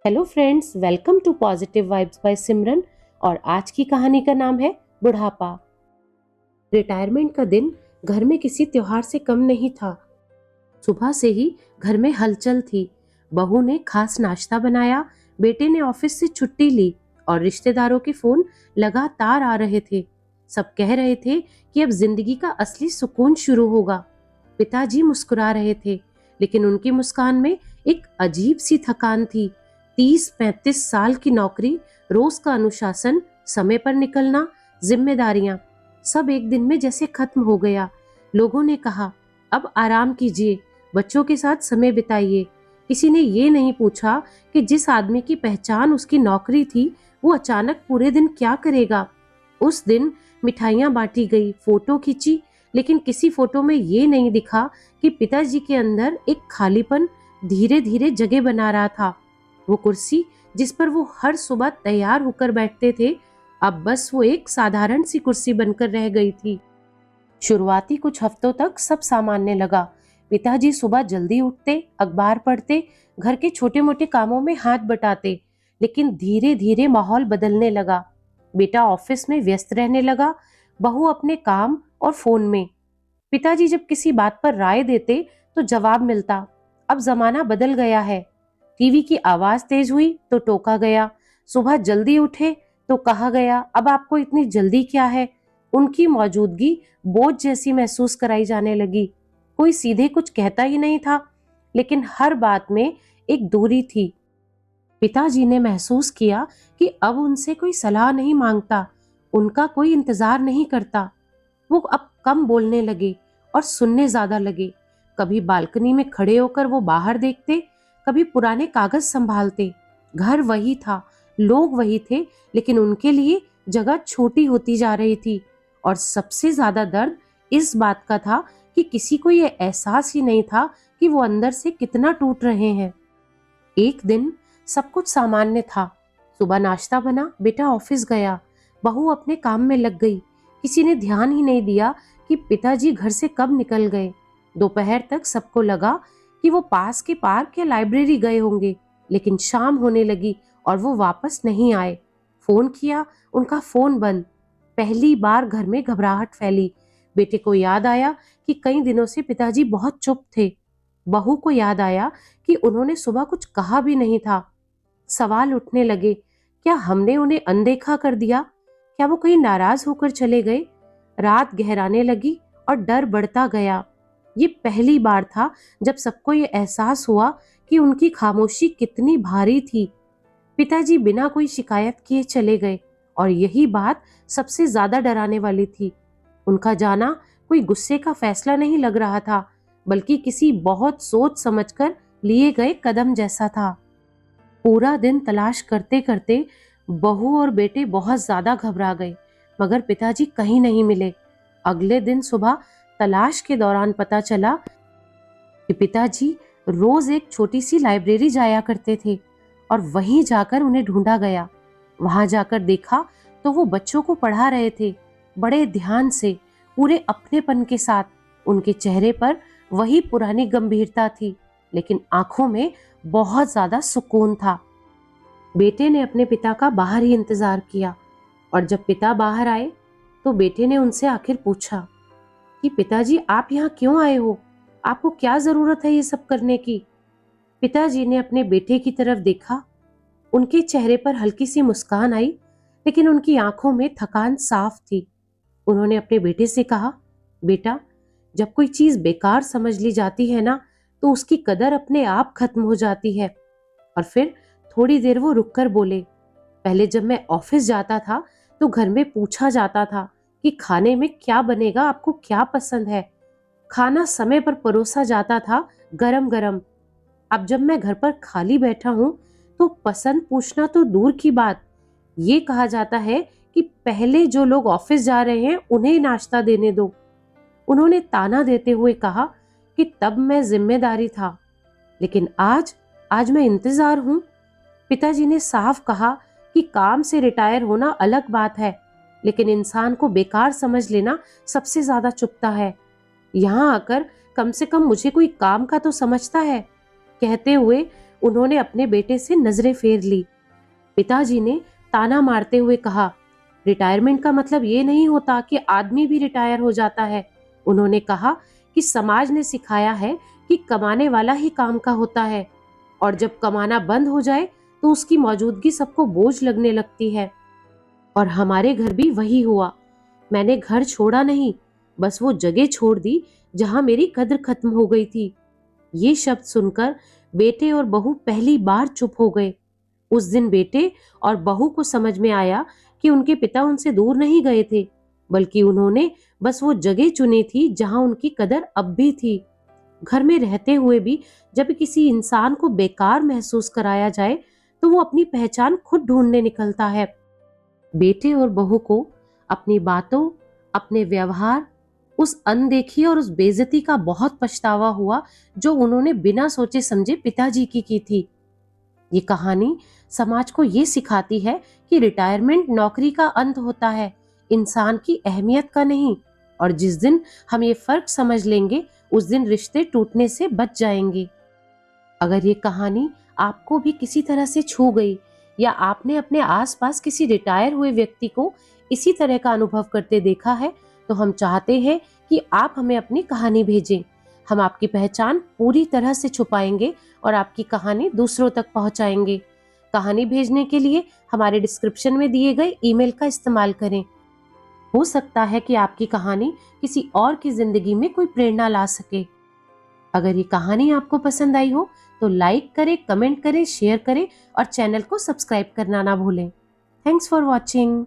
Hello friends, welcome to positive vibes by Simran. और आज की कहानी का नाम है बुढ़ापा। रिटायरमेंट का दिन घर में किसी त्योहार से कम नहीं था। सुबह से ही घर में हलचल थी। बहू ने खास नाश्ता बनाया, बेटे ने ऑफिस से छुट्टी ली और रिश्तेदारों के फोन लगातार आ रहे थे। सब कह रहे थे कि अब जिंदगी का असली सुकून शुरू होगा। पिताजी मुस्कुरा रहे थे, लेकिन उनकी मुस्कान में एक अजीब सी थकान थी। 30-35 साल की नौकरी, रोज का अनुशासन, समय पर निकलना, जिम्मेदारियां, सब एक दिन में जैसे खत्म हो गया। लोगों ने कहा, अब आराम कीजिए, बच्चों के साथ समय बिताइए। किसी ने ये नहीं पूछा कि जिस आदमी की पहचान उसकी नौकरी थी, वो अचानक पूरे दिन क्या करेगा। उस दिन मिठाइयां बांटी गई, फोटो खींची, लेकिन किसी फोटो में ये नहीं दिखा कि पिताजी के अंदर एक खालीपन धीरे धीरे जगह बना रहा था। वो कुर्सी जिस पर वो हर सुबह तैयार होकर बैठते थे, अब बस वो एक साधारण सी कुर्सी बनकर रह गई थी। शुरुआती कुछ हफ्तों तक सब सामान्य लगा। पिताजी सुबह जल्दी उठते, अखबार पढ़ते, घर के छोटे मोटे कामों में हाथ बटाते, लेकिन धीरे धीरे माहौल बदलने लगा। बेटा ऑफिस में व्यस्त रहने लगा, बहू अपने काम और फोन में। पिताजी जब किसी बात पर राय देते तो जवाब मिलता, अब जमाना बदल गया है। टीवी की आवाज तेज हुई तो टोका गया। सुबह जल्दी उठे तो कहा गया, अब आपको इतनी जल्दी क्या है। उनकी मौजूदगी बोझ जैसी महसूस कराई जाने लगी। कोई सीधे कुछ कहता ही नहीं था, लेकिन हर बात में एक दूरी थी। पिताजी ने महसूस किया कि अब उनसे कोई सलाह नहीं मांगता, उनका कोई इंतजार नहीं करता। वो अब कम बोलने लगे और सुनने ज्यादा लगे। कभी बालकनी में खड़े होकर वो बाहर देखते, कभी पुराने कागज संभालते। घर वही था, लोग वही थे, लेकिन उनके लिए जगह छोटी होती जा रही थी। और सबसे ज्यादा दर्द इस बात का था कि किसी को ये एहसास ही नहीं था कि वो अंदर से कितना टूट रहे हैं। एक दिन सब कुछ सामान्य था। सुबह नाश्ता बना, बेटा ऑफिस गया, बहू अपने काम में लग गई। किसी ने ध्यान ही नहीं दिया कि पिताजी घर से कब निकल गए। दोपहर तक सबको लगा कि वो पास के पार्क या लाइब्रेरी गए होंगे, लेकिन शाम होने लगी और वो वापस नहीं आए। फोन किया, उनका फोन बंद। पहली बार घर में घबराहट फैली। बेटे को याद आया कि कई दिनों से पिताजी बहुत चुप थे। बहू को याद आया कि उन्होंने सुबह कुछ कहा भी नहीं था। सवाल उठने लगे, क्या हमने उन्हें अनदेखा कर दिया? क्या वो कहीं नाराज होकर चले गए? रात गहराने लगी और डर बढ़ता गया। ये पहली बार था जब सबको ये एहसास हुआ कि उनकी खामोशी कितनी भारी थी। पिताजी बिना कोई शिकायत किए चले गए, और यही बात सबसे ज्यादा डराने वाली थी। उनका जाना कोई गुस्से का फैसला नहीं लग रहा था, बल्कि किसी बहुत सोच समझकर लिए गए कदम जैसा था। पूरा दिन तलाश करते करते बहू और बेटे बहुत ज्यादा घबरा गए, मगर पिताजी कहीं नहीं मिले। अगले दिन सुबह तलाश के दौरान पता चला कि पिताजी रोज एक छोटी सी लाइब्रेरी जाया करते थे, और वहीं जाकर उन्हें ढूंढा गया। वहां जाकर देखा तो वो बच्चों को पढ़ा रहे थे, बड़े ध्यान से, पूरे अपनेपन के साथ। उनके चेहरे पर वही पुरानी गंभीरता थी, लेकिन आंखों में बहुत ज्यादा सुकून था। बेटे ने अपने पिता का बाहर ही इंतजार किया, और जब पिता बाहर आए तो बेटे ने उनसे आखिर पूछा कि पिताजी, आप यहाँ क्यों आए हो? आपको क्या जरूरत है ये सब करने की? पिताजी ने अपने बेटे की तरफ देखा। उनके चेहरे पर हल्की सी मुस्कान आई, लेकिन उनकी आंखों में थकान साफ थी। उन्होंने अपने बेटे से कहा, बेटा, जब कोई चीज बेकार समझ ली जाती है ना, तो उसकी कदर अपने आप खत्म हो जाती है। और फिर थोड़ी देर वो रुककर बोले, पहले जब मैं ऑफिस जाता था तो घर में पूछा जाता था कि खाने में क्या बनेगा, आपको क्या पसंद है। खाना समय पर परोसा जाता था, गरम गरम। अब जब मैं घर पर खाली बैठा हूं तो पसंद पूछना तो दूर की बात, ये कहा जाता है कि पहले जो लोग ऑफिस जा रहे हैं उन्हें नाश्ता देने दो। उन्होंने ताना देते हुए कहा कि तब मैं जिम्मेदारी था, लेकिन आज आज मैं इंतजार हूं। पिताजी ने साफ कहा कि काम से रिटायर होना अलग बात है, लेकिन इंसान को बेकार समझ लेना सबसे ज्यादा चुभता है। यहाँ आकर कम से कम मुझे कोई काम का तो समझता है। कहते हुए उन्होंने अपने बेटे से नजरें फेर ली। पिताजी ने ताना मारते हुए कहा, रिटायरमेंट का मतलब ये नहीं होता कि आदमी भी रिटायर हो जाता है। उन्होंने कहा कि समाज ने सिखाया है कि कमाने वाला ही काम का होता है, और जब कमाना बंद हो जाए तो उसकी मौजूदगी सबको बोझ लगने लगती है। और हमारे घर भी वही हुआ। मैंने घर छोड़ा नहीं, बस वो जगह छोड़ दी जहां मेरी कद्र खत्म हो गई थी। ये शब्द सुनकर बेटे और बहू पहली बार चुप हो गए। उस दिन बेटे और बहू को समझ में आया कि उनके पिता उनसे दूर नहीं गए थे, बल्कि उन्होंने बस वो जगह चुनी थी जहां उनकी कदर अब भी थी। घर में रहते हुए भी जब किसी इंसान को बेकार महसूस कराया जाए तो वो अपनी पहचान खुद ढूंढने निकलता है। बेटे और बहू को अपनी बातों, अपने व्यवहार, उस अनदेखी और उस बेइज्जती का बहुत पछतावा हुआ जो उन्होंने बिना सोचे समझे पिताजी की थी। ये कहानी समाज को ये सिखाती है कि रिटायरमेंट नौकरी का अंत होता है, इंसान की अहमियत का नहीं। और जिस दिन हम ये फर्क समझ लेंगे, उस दिन रिश्ते टूटने से बच जाएंगे। अगर ये कहानी आपको भी किसी तरह से छू गई, या आपने अपने आसपास किसी रिटायर हुए व्यक्ति को इसी तरह का अनुभव करते देखा है, तो हम चाहते हैं कि आप हमें अपनी कहानी भेजें। हम आपकी पहचान पूरी तरह से छुपाएंगे और आपकी कहानी दूसरों तक पहुंचाएंगे। कहानी भेजने के लिए हमारे डिस्क्रिप्शन में दिए गए ईमेल का इस्तेमाल करें। हो सकता है कि आपकी कहानी किसी और की जिंदगी में कोई प्रेरणा ला सके। अगर ये कहानी आपको पसंद आई हो तो लाइक करें, कमेंट करें, शेयर करें और चैनल को सब्सक्राइब करना ना भूलें। Thanks for watching.